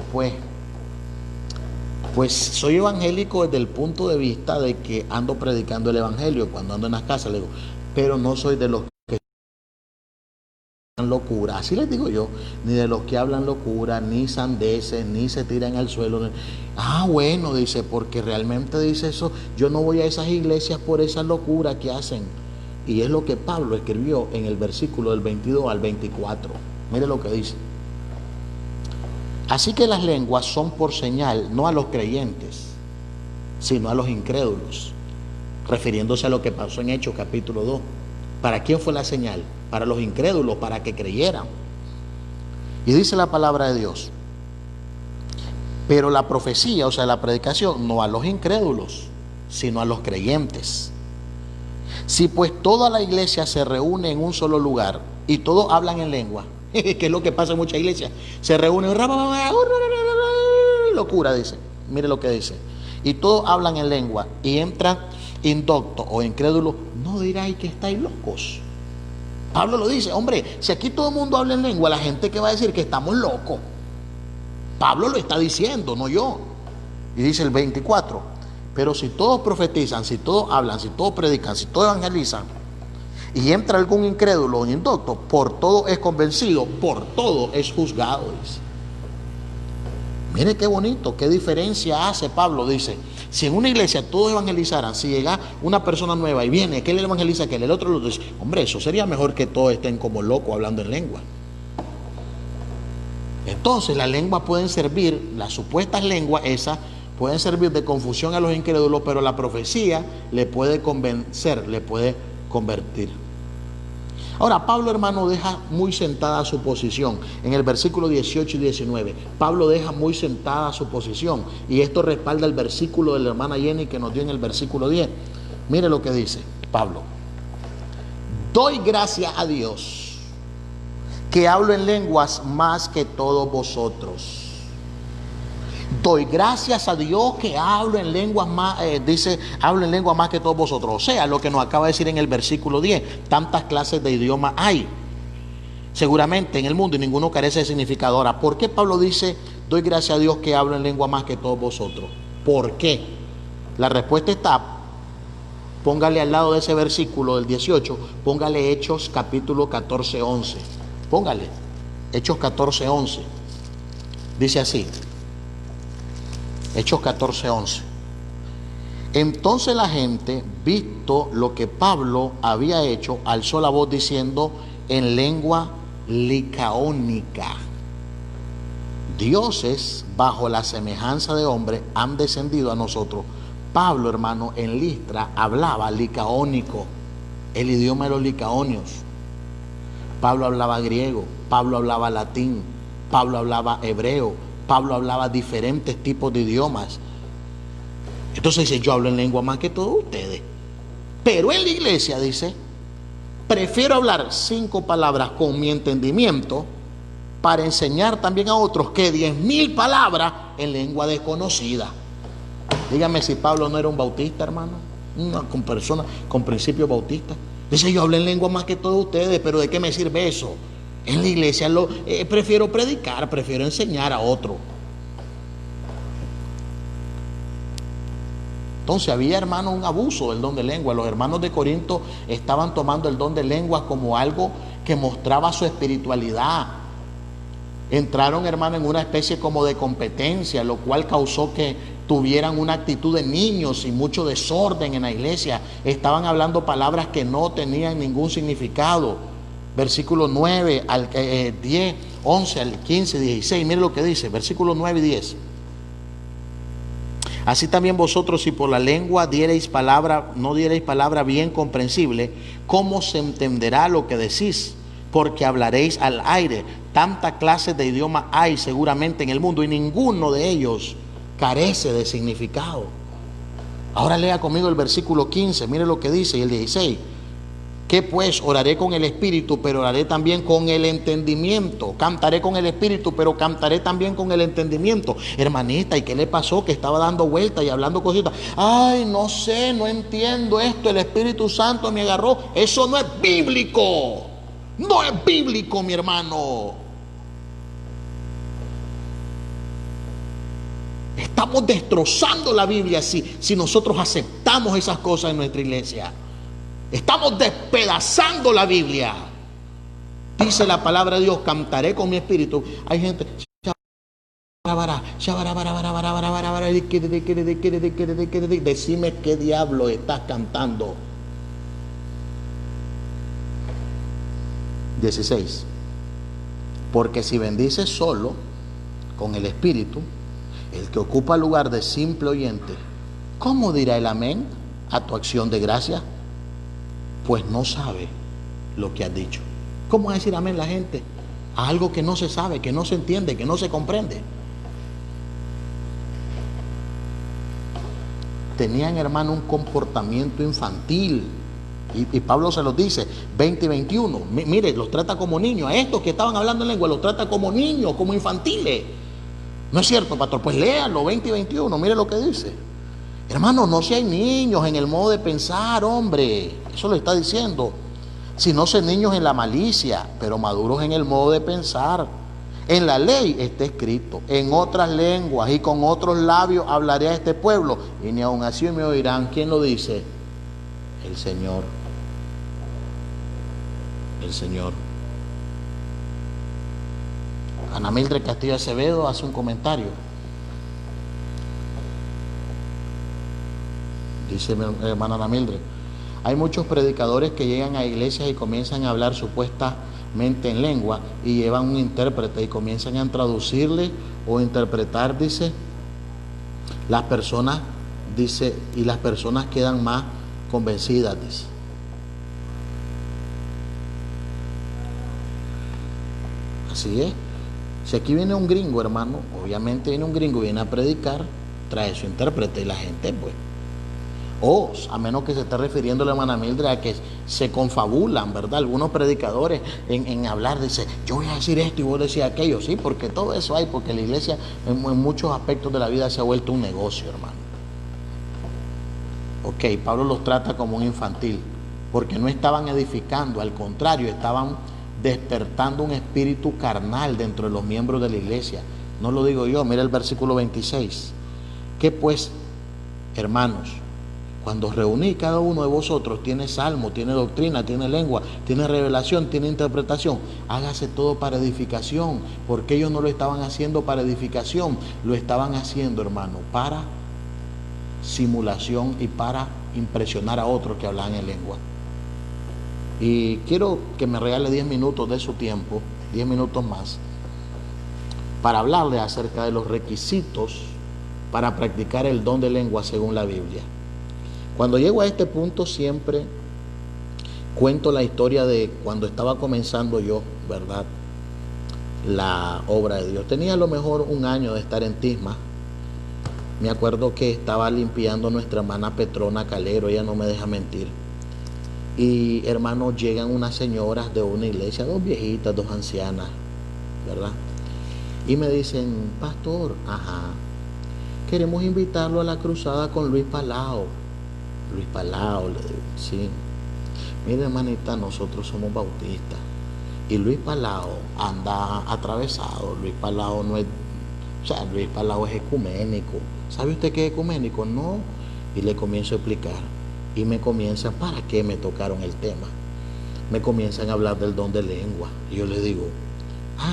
Pues soy evangélico desde el punto de vista de que ando predicando el evangelio. Cuando ando en las casas le digo, pero no soy de los locura, así les digo yo, ni de los que hablan locura, ni sandeces, ni se tiran al suelo. Bueno, dice, porque realmente dice eso, yo no voy a esas iglesias por esa locura que hacen. Y es lo que Pablo escribió en el versículo del 22 al 24. Mire lo que dice. Así que las lenguas son por señal, no a los creyentes, sino a los incrédulos, refiriéndose a lo que pasó en Hechos capítulo 2. ¿Para quién fue la señal? Para los incrédulos, para que creyeran. Y dice la palabra de Dios, pero la profecía, o sea, la predicación, no a los incrédulos, sino a los creyentes. Si pues toda la iglesia se reúne en un solo lugar y todos hablan en lengua, que es lo que pasa en muchas iglesias, se reúnen, locura, dice, mire lo que dice, y todos hablan en lengua y entran indoctos o incrédulos, no diráis que estáis locos. Pablo lo dice, hombre, si aquí todo el mundo habla en lengua, la gente que va a decir que estamos locos. Pablo lo está diciendo, no yo. Y dice el 24, pero si todos profetizan, si todos hablan, si todos predican, si todos evangelizan, y entra algún incrédulo o indocto, por todo es convencido, por todo es juzgado, dice. Mire qué bonito, qué diferencia hace Pablo, dice. Si en una iglesia todos evangelizaran, si llega una persona nueva y viene, que él evangeliza, que el otro lo dice, hombre, eso sería mejor que todos estén como locos hablando en lengua. Entonces las lenguas pueden servir, las supuestas lenguas esas, pueden servir de confusión a los incrédulos, pero la profecía le puede convencer, le puede convertir. Ahora, Pablo, hermano, deja muy sentada su posición. En el versículo 18 y 19, Pablo deja muy sentada su posición. Y esto respalda el versículo de la hermana Jenny que nos dio en el versículo 10. Mire lo que dice Pablo. Doy gracias a Dios que hablo en lenguas más que todos vosotros. Doy gracias a Dios que hablo en lenguas más, hablo en lenguas más que todos vosotros. O sea, lo que nos acaba de decir en el versículo 10, tantas clases de idiomas hay seguramente en el mundo y ninguno carece de significado. Ahora, ¿por qué Pablo dice, doy gracias a Dios que hablo en lengua más que todos vosotros? ¿Por qué? La respuesta está, póngale al lado de ese versículo del 18, póngale Hechos capítulo 14, 11. Póngale, Hechos 14, 11. Dice así. Hechos 14, 11. Entonces la gente, visto lo que Pablo había hecho, alzó la voz diciendo en lengua licaónica: dioses bajo la semejanza de hombre han descendido a nosotros. Pablo, hermano, en Listra hablaba licaónico, el idioma de los licaonios. Pablo hablaba griego, Pablo hablaba latín, Pablo hablaba hebreo, Pablo hablaba diferentes tipos de idiomas. Entonces dice, yo hablo en lengua más que todos ustedes. Pero en la iglesia dice, prefiero hablar 5 palabras con mi entendimiento para enseñar también a otros que 10.000 palabras en lengua desconocida. Dígame si Pablo no era un bautista, hermano, una persona con principios bautistas. Dice, yo hablo en lengua más que todos ustedes, pero ¿de qué me sirve eso? En la iglesia prefiero predicar, prefiero enseñar a otro. Entonces había, hermano, un abuso del don de lengua. Los hermanos de Corinto estaban tomando el don de lengua como algo que mostraba su espiritualidad. Entraron, hermano, en una especie como de competencia, lo cual causó que tuvieran una actitud de niños y mucho desorden en la iglesia. Estaban hablando palabras que no tenían ningún significado. Versículo 9 al 10, 11 al 15, 16. Mire lo que dice, versículos 9 y 10. Así también vosotros, si por la lengua no diereis palabra bien comprensible, ¿cómo se entenderá lo que decís? Porque hablaréis al aire. Tanta clase de idioma hay seguramente en el mundo y ninguno de ellos carece de significado. Ahora lea conmigo el versículo 15, mire lo que dice, y el 16. ¿Qué pues? Oraré con el espíritu, pero oraré también con el entendimiento. Cantaré con el espíritu, pero cantaré también con el entendimiento. Hermanita, ¿y qué le pasó? Que estaba dando vueltas y hablando cositas. Ay, no sé, no entiendo esto. El Espíritu Santo me agarró. Eso no es bíblico. No es bíblico, mi hermano. Estamos destrozando la Biblia si nosotros aceptamos esas cosas en nuestra iglesia. Estamos despedazando la Biblia. Dice la palabra de Dios, cantaré con mi espíritu. Hay gente, decime qué diablo estás cantando. 16. Porque si bendices solo con el espíritu, el que ocupa el lugar de simple oyente, ¿cómo dirá el amén a tu acción de gracia? Pues no sabe lo que has dicho. ¿Cómo va a decir amén la gente a algo que no se sabe, que no se entiende, que no se comprende? Tenían, hermano, un comportamiento infantil. Y Pablo se los dice, 20 y 21. Mire, los trata como niños. A estos que estaban hablando en lengua, los trata como niños, como infantiles. ¿No es cierto, pastor? Pues léanlo, 20 y 21. Mire lo que dice. Hermano, no sean niños en el modo de pensar, hombre. Eso lo está diciendo. Si no sean niños en la malicia, pero maduros en el modo de pensar. En la ley está escrito, en otras lenguas y con otros labios hablaré a este pueblo, y ni aun así me oirán. ¿Quién lo dice? El Señor. El Señor. Ana Mildred Castillo Acevedo hace un comentario. Dice mi hermana Ana Mildred, hay muchos predicadores que llegan a iglesias y comienzan a hablar supuestamente en lengua y llevan un intérprete y comienzan a traducirle o interpretar, dice, las personas, dice, y las personas quedan más convencidas, dice. Así es. Si aquí viene un gringo, hermano, obviamente viene un gringo, viene a predicar, trae su intérprete y la gente, pues. O a menos que se esté refiriendo la hermana Mildred a que se confabulan, ¿verdad? Algunos predicadores en hablar, dice, yo voy a decir esto y vos decís aquello, sí, porque todo eso hay, porque la iglesia en muchos aspectos de la vida se ha vuelto un negocio, hermano. Ok, Pablo los trata como un infantil, porque no estaban edificando, al contrario, estaban despertando un espíritu carnal dentro de los miembros de la iglesia. No lo digo yo, mira el versículo 26. ¿Qué pues, hermanos? Cuando reuní cada uno de vosotros, tiene salmo, tiene doctrina, tiene lengua, tiene revelación, tiene interpretación, hágase todo para edificación, porque ellos no lo estaban haciendo para edificación, lo estaban haciendo, hermano, para simulación y para impresionar a otros que hablaban en lengua. Y quiero que me regale 10 minutos de su tiempo, 10 minutos más, para hablarle acerca de los requisitos para practicar el don de lengua según la Biblia. Cuando llego a este punto siempre cuento la historia de cuando estaba comenzando yo, ¿verdad?, la obra de Dios. Tenía a lo mejor un año de estar en Tisma. Me acuerdo que estaba limpiando nuestra hermana Petrona Calero, ella no me deja mentir. Y hermanos, llegan unas señoras de una iglesia, dos viejitas, dos ancianas, ¿verdad? Y me dicen, pastor, queremos invitarlo a la cruzada con Luis Palao. Luis Palao, le digo, sí. Mire, hermanita, nosotros somos bautistas. Y Luis Palao anda atravesado. Luis Palao no es, Luis Palao es ecuménico. ¿Sabe usted qué es ecuménico? No. Y le comienzo a explicar. Y me comienzan, ¿para qué me tocaron el tema? Me comienzan a hablar del don de lengua. Y yo le digo,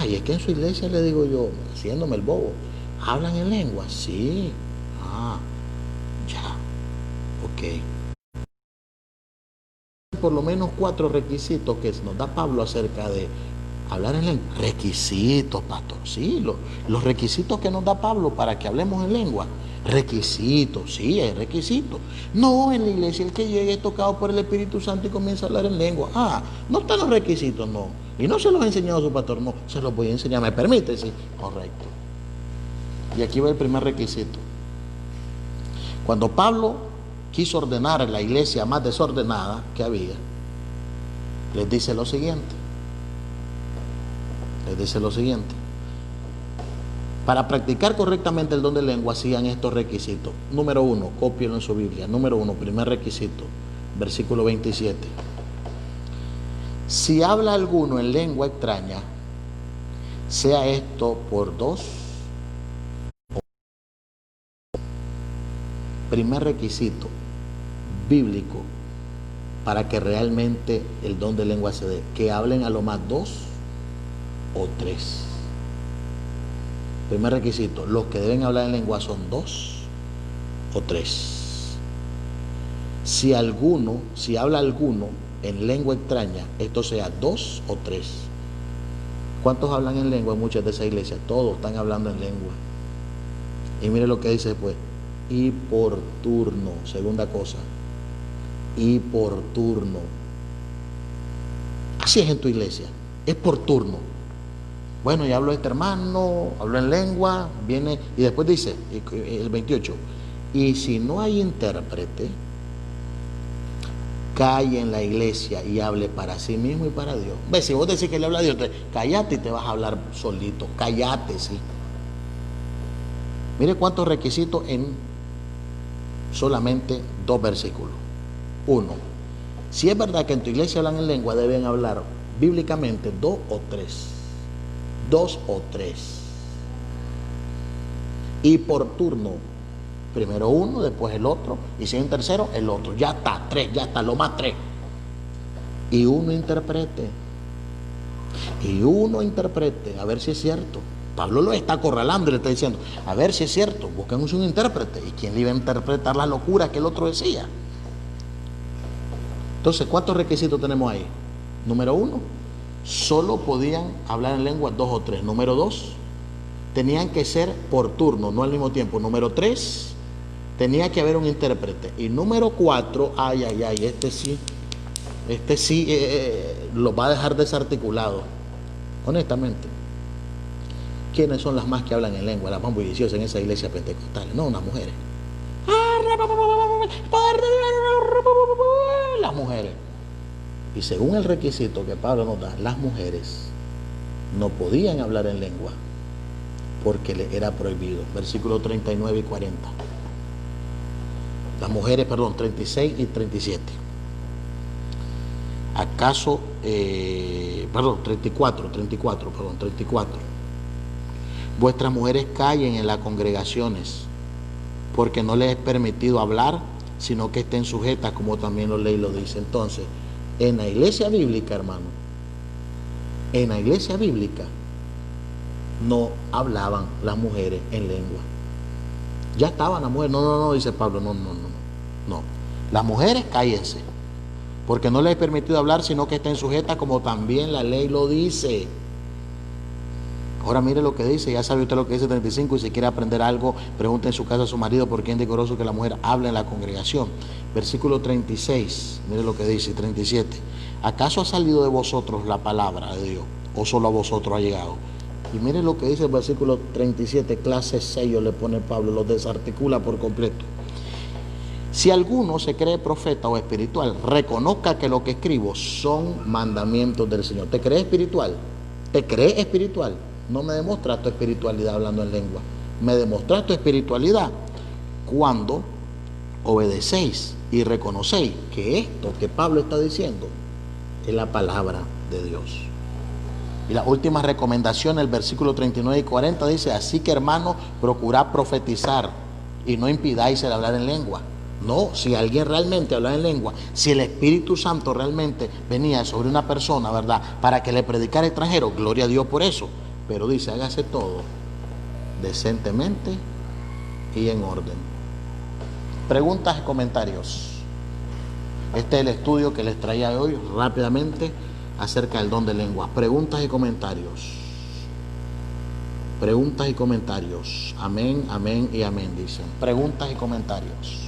y es que en su iglesia, le digo yo, haciéndome el bobo, ¿hablan en lengua? Sí. Ya. Ok. Por lo menos 4 requisitos que nos da Pablo acerca de hablar en lengua. Requisitos, pastor. Sí, los requisitos que nos da Pablo para que hablemos en lengua. Requisitos, sí, hay requisitos. No, en la iglesia el que llegue es tocado por el Espíritu Santo y comienza a hablar en lengua. No están los requisitos, no. Y no se los ha enseñado su pastor, no. Se los voy a enseñar, ¿me permite? Sí, correcto. Y aquí va el primer requisito. Cuando Pablo quiso ordenar a la iglesia más desordenada que había, les dice lo siguiente. Para practicar correctamente el don de lengua, sigan estos requisitos. Número 1, cópienlo en su Biblia. Número 1, primer requisito, versículo 27. Si habla alguno en lengua extraña, sea esto por 2. Primer requisito bíblico para que realmente el don de lengua se dé, que hablen a lo más 2 o 3. Primer requisito, los que deben hablar en lengua son 2 o 3. Si habla alguno en lengua extraña, esto sea 2 o 3. ¿Cuántos hablan en lengua en muchas de esas iglesias? Todos están hablando en lengua. Y mire lo que dice después. Y por turno, segunda cosa. Y por turno. Así es en tu iglesia, es por turno. Bueno, ya habló este hermano, habló en lengua, viene y después dice, el 28, y si no hay intérprete, calle en la iglesia y hable para sí mismo y para Dios. Ve, si vos decís que le habla a Dios, cállate y te vas a hablar solito, cállate, sí. Mire cuántos requisitos en solamente 2 versículos. 1, si es verdad que en tu iglesia hablan en lengua, deben hablar bíblicamente 2 o 3. 2 o 3. Y por turno, primero uno, después el otro, y si hay un tercero, el otro. Ya está, 3, ya está, lo más 3. Y uno interprete, a ver si es cierto. Pablo lo está acorralando y le está diciendo, a ver si es cierto, busquen un intérprete. ¿Y quién le iba a interpretar la locura que el otro decía? Entonces, ¿cuántos requisitos tenemos ahí? Número 1, solo podían hablar en lengua 2 o 3. Número 2, tenían que ser por turno, no al mismo tiempo. Número 3, tenía que haber un intérprete. Y número 4, este sí lo va a dejar desarticulado, honestamente. ¿Quiénes son las más que hablan en lengua, las más bulliciosas en esa iglesia pentecostal? No, unas mujeres. Las mujeres. Y según el requisito que Pablo nos da, las mujeres no podían hablar en lengua porque le era prohibido. Versículos 39 y 40. Las mujeres, 36 y 37. ¿Acaso, 34. Vuestras mujeres callen en las congregaciones, porque no les es permitido hablar, sino que estén sujetas, como también la ley lo dice. Entonces, en la iglesia bíblica, hermano, en la iglesia bíblica no hablaban las mujeres en lengua. Ya estaban las mujeres. No, dice Pablo, no. Las mujeres cállense, porque no les es permitido hablar, sino que estén sujetas, como también la ley lo dice. Ahora mire lo que dice, ya sabe usted lo que dice 35, y si quiere aprender algo, pregunte en su casa a su marido, porque es decoroso que la mujer hable en la congregación. Versículo 36, mire lo que dice, 37. ¿Acaso ha salido de vosotros la palabra de Dios, o solo a vosotros ha llegado? Y mire lo que dice el versículo 37, clase sello le pone Pablo, lo desarticula por completo. Si alguno se cree profeta o espiritual, reconozca que lo que escribo son mandamientos del Señor. ¿Te crees espiritual? ¿Te crees espiritual? No me demostras tu espiritualidad hablando en lengua. Me demostras tu espiritualidad cuando obedecéis y reconocéis que esto que Pablo está diciendo es la palabra de Dios. Y la última recomendación, el versículo 39 y 40 dice: así que, hermanos, procurad profetizar y no impidáis el hablar en lengua. No, si alguien realmente habla en lengua, si el Espíritu Santo realmente venía sobre una persona, ¿verdad?, para que le predicara extranjero, gloria a Dios por eso. Pero dice, hágase todo decentemente y en orden. Preguntas y comentarios. Este es el estudio que les traía hoy rápidamente acerca del don de lengua. Preguntas y comentarios. Preguntas y comentarios. Amén, amén y amén, dicen. Preguntas y comentarios.